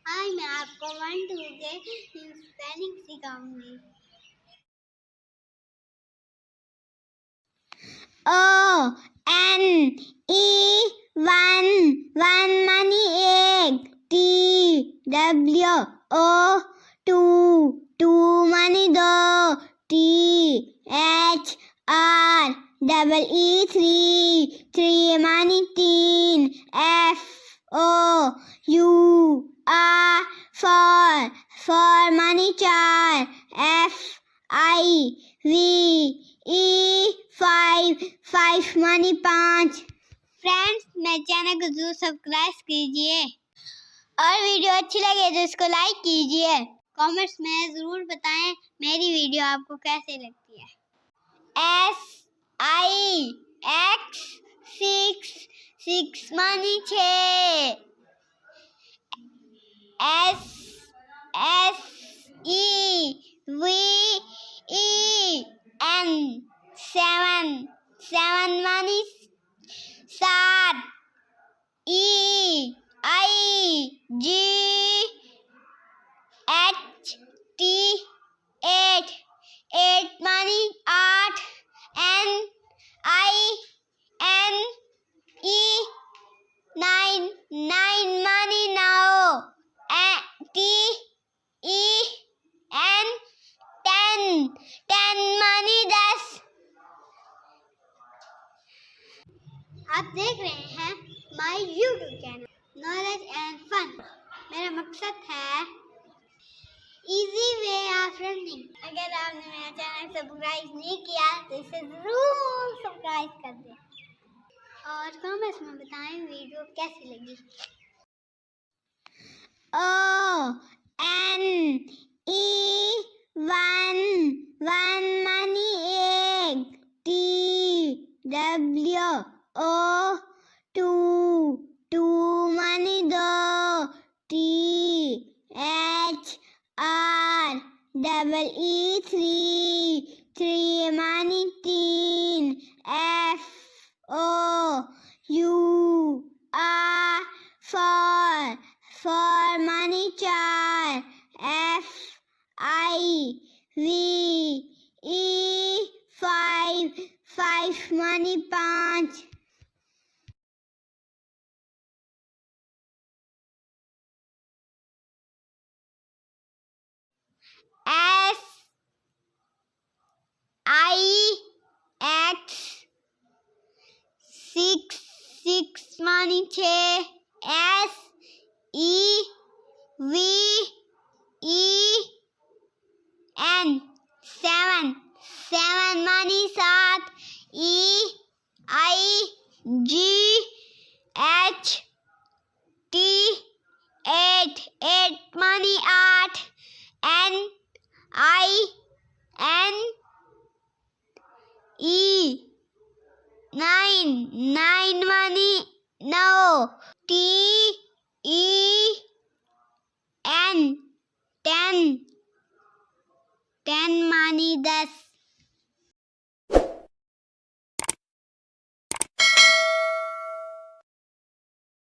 आज मैं आपको 1 2 के spelling सिखाऊंगी। O-N-E 1 money egg. T-W-O 2 money dog. T-H-R-E-E 3 money teen. F-O-U-R 4 money char. F-I-V-E 5 money 5। Friends, मेरे channel को जरूर सब्सक्राइब कीजिए और वीडियो अच्छी लगे तो इसको लाइक कीजिए। कमेंट्स में ज़रूर बताएं मेरी वीडियो आपको कैसे लगती है। S-I-X 6 money 6। S-S-E-V-E-N 7 money 7। E-I-G-H-T 8 money 8। N-I-N-E 9 money 9। T-E-N 10 money 10। आप देख रहे हैं my YouTube channel knowledge and fun. मेरा मकसद है इजी वे ऑफ लर्निंग। अगर आपने मेरा चैनल सब्सक्राइब नहीं किया तो इसे जरूर सब्सक्राइब कर दें और कमेंट्स में बताएं वीडियो कैसी लगी। O-N-E 1 money egg। T-W-O 2 money dog। T-H-R-E-E 3 money teen। F-O-U-R 4 money char। F-I-V-E 5 money 5। S-I-X 6 money 6। S-E-V-E-N 7 money 7। E-I-G-H-T 8 money 8। N-I-N-E 9 money 9। T-E-N 10 money 10।